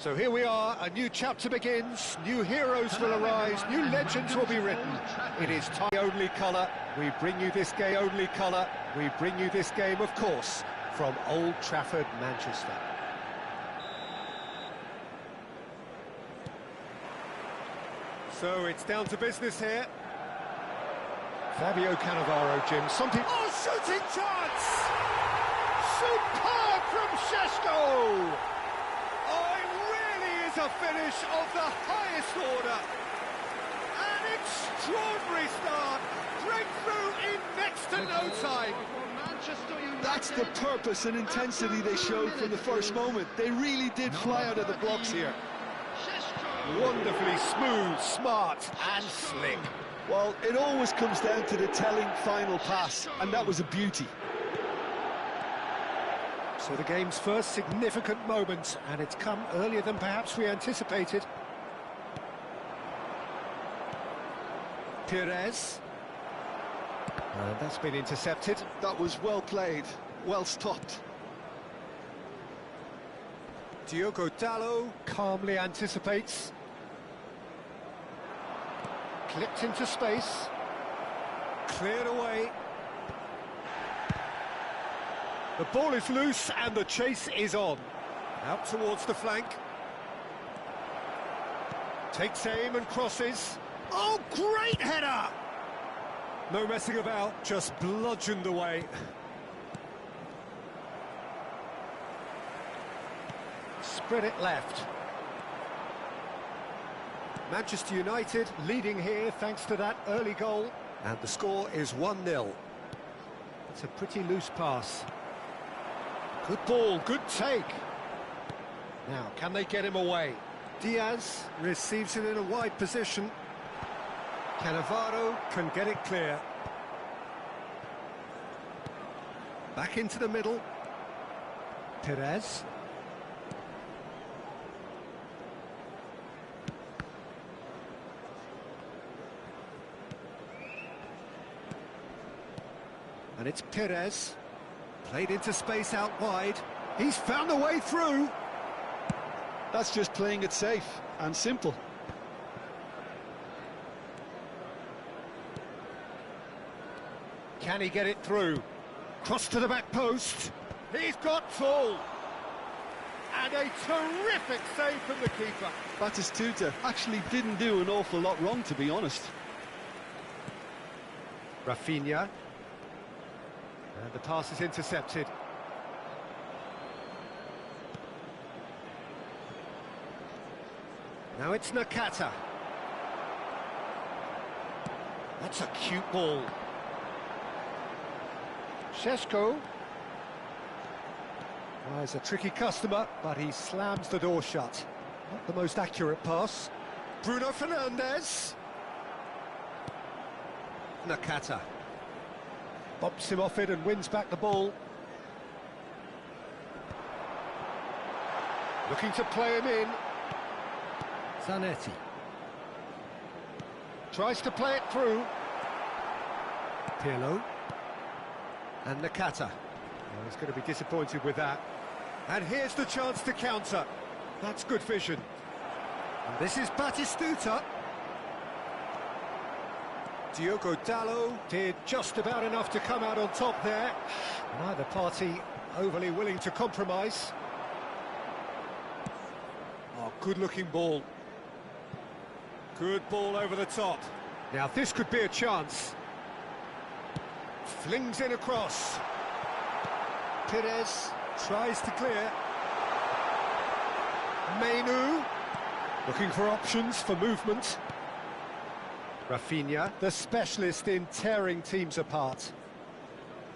So here we are, a new chapter begins, new heroes will arise, new legends will be written. It is tie-only colour, we bring you this game only colour, we bring you this game, of course, from Old Trafford, Manchester. So it's down to business here. Fabio Cannavaro, Jim, something... Oh, shooting chance! Superb from Šeško! Oh, it really is a finish of the highest order. An extraordinary start. Breakthrough in next to no time. That's the purpose and intensity they showed from the first moment. They really did fly out of the blocks here. Wonderfully smooth, smart and slick. Well, it always comes down to the telling final pass, and that was a beauty. So the game's first significant moment, and it's come earlier than perhaps we anticipated. Pires. And that's been intercepted. That was well played, well stopped. Diogo Dalot calmly anticipates. Clipped into space. Cleared away. The ball is loose and the chase is on. Out towards the flank. Takes aim and crosses. Oh, great header! No messing about, just bludgeoned away. Spread it left. Manchester United leading here thanks to that early goal. And the score is 1-0. It's a pretty loose pass. Good ball, good take. Now, can they get him away? Diaz receives it in a wide position. Cannavaro can get it clear. Back into the middle. Pires. And it's Pires. Played into space out wide. He's found a way through. That's just playing it safe and simple. Can he get it through? Cross to the back post. He's got full. And a terrific save from the keeper. Batistuta actually didn't do an awful lot wrong, to be honest. Rafinha. And the pass is intercepted. Now it's Nakata. That's a cute ball. Šeško. Well, he's a tricky customer, but he slams the door shut. Not the most accurate pass. Bruno Fernandes. Nakata. Bumps him off it and wins back the ball. Looking to play him in. Zanetti. Tries to play it through. Pirlo. And Nakata. Well, he's going to be disappointed with that. And here's the chance to counter. That's good vision. And this is Batistuta. Diogo Dalot did just about enough to come out on top there. Neither party overly willing to compromise. Oh, good-looking ball. Good ball over the top. Now, this could be a chance. Flings in across. Pires tries to clear. Mainoo looking for options for movement. Rafinha, the specialist in tearing teams apart.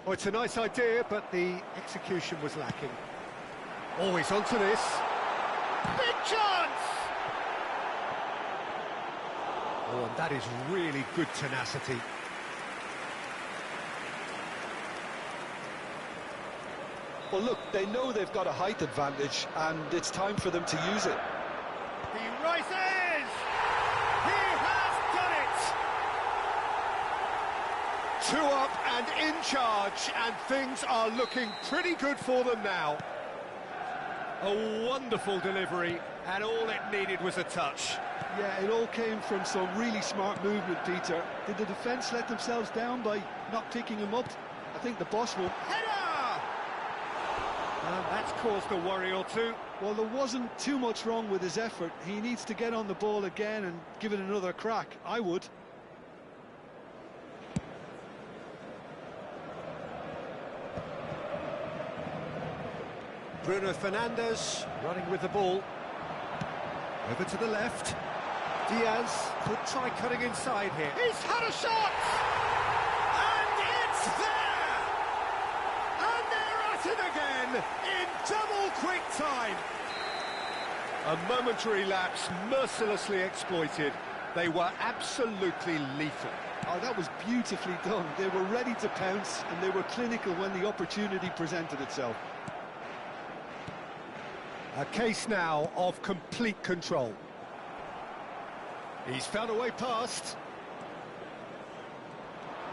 Oh, it's a nice idea, but the execution was lacking. Always onto this. Big chance! Oh, and that is really good tenacity. Well, look, they know they've got a height advantage, and it's time for them to use it. He rises! He has done it! 2 up and in charge, and things are looking pretty good for them now. A wonderful delivery, And all it needed was a touch. Yeah, it all came from some really smart movement, Peter. Did the defence let themselves down by not picking him up? I think the boss will. Header! And that's caused a worry or two. Well, there wasn't too much wrong with his effort. He needs to get on the ball again and give it another crack. I would. Bruno Fernandes running with the ball. Over to the left. Diaz could try cutting inside here. He's had a shot! And it's there! And they're at it again in double quick time. A momentary lapse mercilessly exploited. They were absolutely lethal. Oh, that was beautifully done. They were ready to pounce and they were clinical when the opportunity presented itself. A case now of complete control. He's found a way past.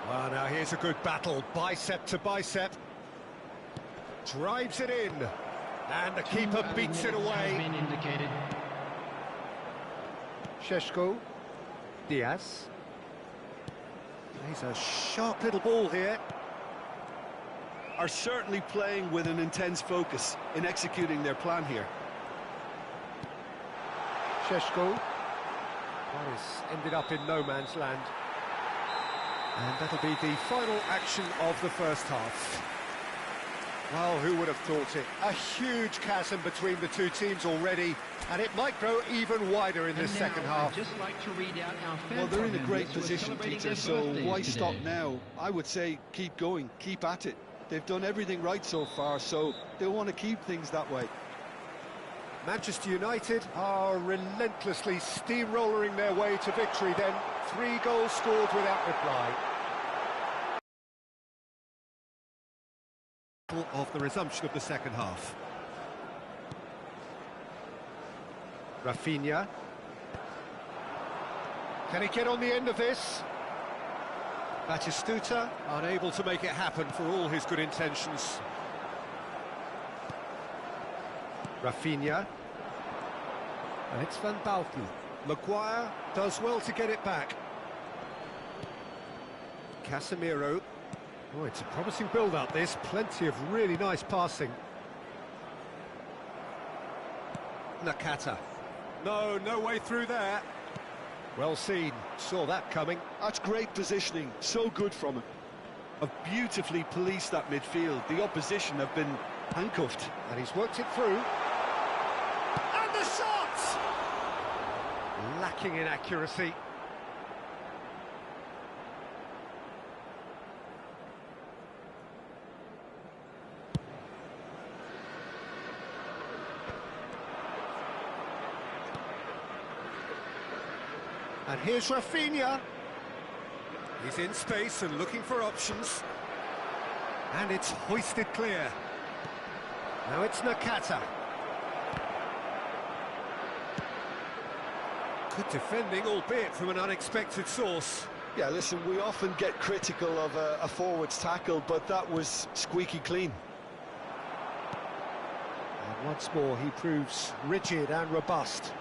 Well, now here's a good battle, bicep to bicep. Drives it in. And the keeper beats it away. Šeško. Diaz. He's a sharp little ball here. Are certainly playing with an intense focus in executing their plan here. Šeško. Well, he's ended up in no man's land. And that'll be the final action of the first half. Well, who would have thought it? A huge chasm between the two teams already, and it might grow even wider in this second half. Well, they're in a great position, Peter, so why stop now? I would say keep going, keep at it. They've done everything right so far, so they'll want to keep things that way. Manchester United are relentlessly steamrolling their way to victory then. 3 goals scored without reply. Of the resumption of the second half. Rafinha. Can he get on the end of this? Batistuta unable to make it happen for all his good intentions. Rafinha. And it's Van Basten. Maguire does well to get it back. Casemiro. Oh, it's a promising build-up, this. Plenty of really nice passing. Nakata. No way through there. Well seen. Saw that coming. That's great positioning. So good from him. Have beautifully policed that midfield. The opposition have been handcuffed. And he's worked it through. And the shot! Lacking in accuracy. And here's Rafinha. He's in space and looking for options. And it's hoisted clear. Now it's Nakata. Good defending, albeit from an unexpected source. Yeah, listen, we often get critical of a forward's tackle, but that was squeaky clean. And once more, he proves rigid and robust.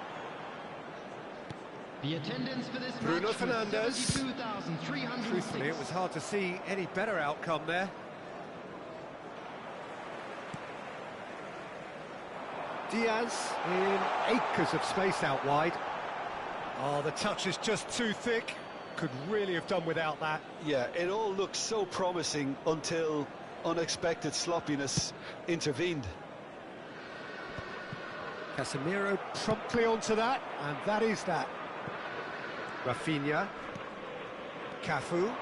The attendance for this Bruno match Fernandes. 72,306. Truthfully, it was hard to see any better outcome there. Diaz in acres of space out wide. Oh, the touch is just too thick. Could really have done without that. Yeah, it all looked so promising until unexpected sloppiness intervened. Casemiro promptly onto that, and that is that. Rafinha. Cafu.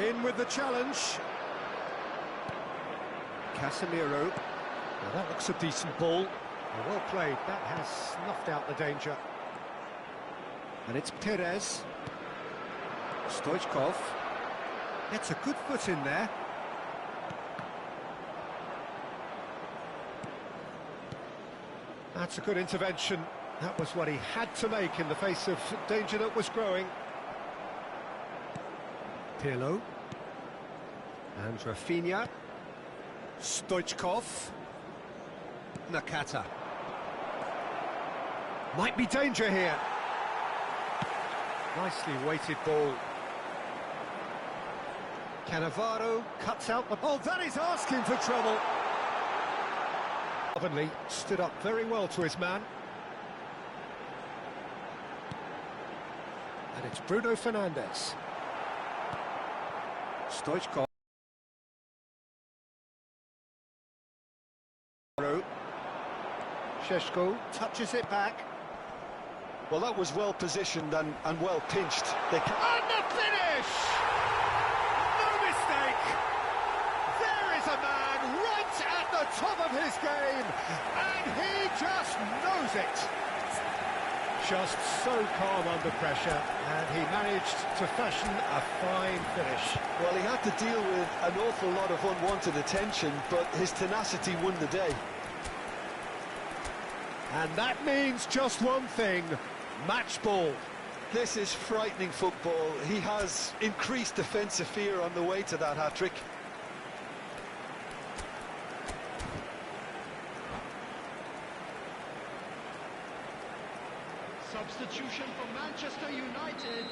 In with the challenge. Casemiro. Now that looks a decent ball. Well played. That has snuffed out the danger. And it's Perez. Stoichkov. Gets a good foot in there. That's a good intervention. That was what he had to make in the face of danger that was growing. Pirlo. And Rafinha. Stoichkov. Nakata. Might be danger here. Nicely weighted ball. Cannavaro cuts out the... Oh, that is asking for trouble. Slovenly stood up very well to his man. And it's Bruno Fernandes. Stoichkov. Šeško touches it back. Well, that was well positioned and well pinched. And the finish! No mistake! There is a man right at the top of his game, and he just knows it. Just so calm under pressure, and he managed to fashion a fine finish. Well, he had to deal with an awful lot of unwanted attention, but his tenacity won the day. And that means just one thing, match ball. This is frightening football. He has increased defensive fear on the way to that hat-trick. Substitution for Manchester United.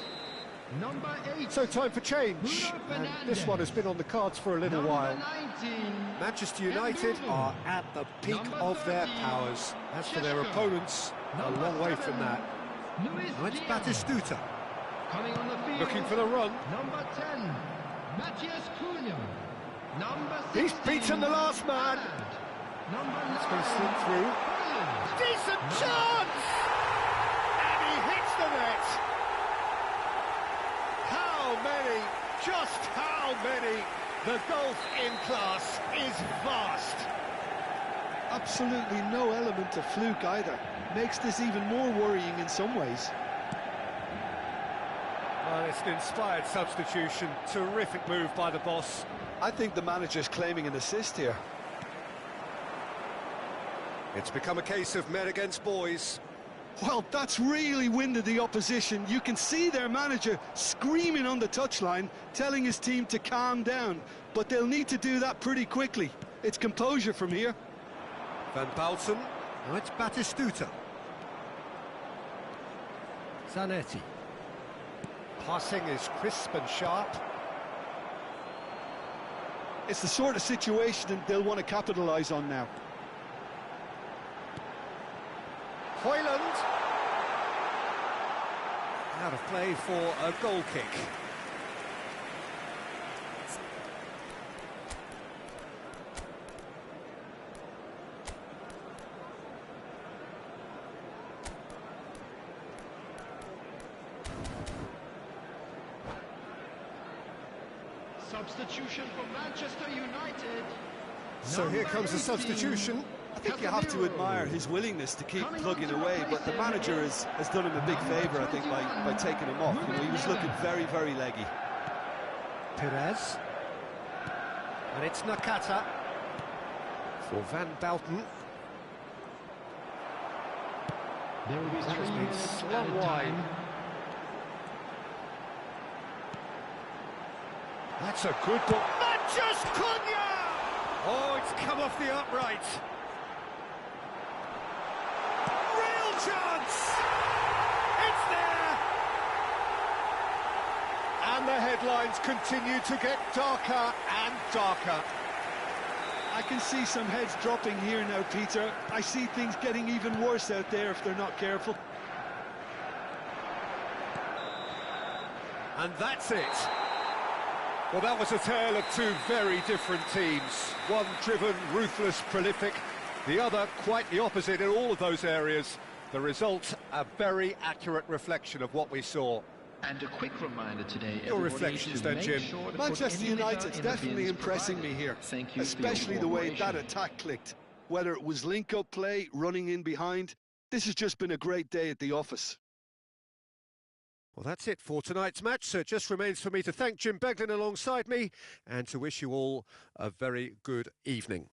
Number 8. So time for change. And this one has been on the cards for a little while. 19. Manchester United are at the peak of their powers. As for their opponents, a long way from that. Now it's Batistuta. Coming on the field. Looking for the run. Number 10. Matthias Cunha. Number 16. He's beaten the last man. Number 9. It's going to slip through. Decent chance! And he hits the net. How many, just how many? The gulf in class is vast. Absolutely no element of fluke either. Makes this even more worrying in some ways. Well, it's an inspired substitution. Terrific move by the boss. I think the manager's claiming an assist here. It's become a case of men against boys. Well, that's really winded the opposition. You can see their manager screaming on the touchline, telling his team to calm down. But they'll need to do that pretty quickly. It's composure from here. Van Bauten. Now it's Batistuta. Zanetti. Passing is crisp and sharp. It's the sort of situation that they'll want to capitalise on now. Højlund. Out of play for a goal kick. Substitution for Manchester United. So here comes the substitution. I think you have to admire his willingness to keep plugging away, but the manager has done him a big favour, I think, by taking him off. You know, he was looking very, very leggy. Perez. And it's Nakata for Van Bauten. There will be That has 3 been minutes slung added wide. time. That's a good ball. Matthias Cunha! Oh, it's come off the upright. Real chance! It's there! And the headlines continue to get darker and darker. I can see some heads dropping here now, Peter. I see things getting even worse out there if they're not careful. And that's it. Well, that was a tale of two very different teams. One driven, ruthless, prolific. The other quite the opposite in all of those areas. The result, a very accurate reflection of what we saw. And a quick reminder today, Your everybody, reflections to then, make Jim. sure to put Manchester any litter United's in the definitely bins impressing provided. me here, Thank you for your especially the way that cooperation. attack clicked. Whether it was link-up play, running in behind, this has just been a great day at the office. Well, that's it for tonight's match, so it just remains for me to thank Jim Beglin alongside me and to wish you all a very good evening.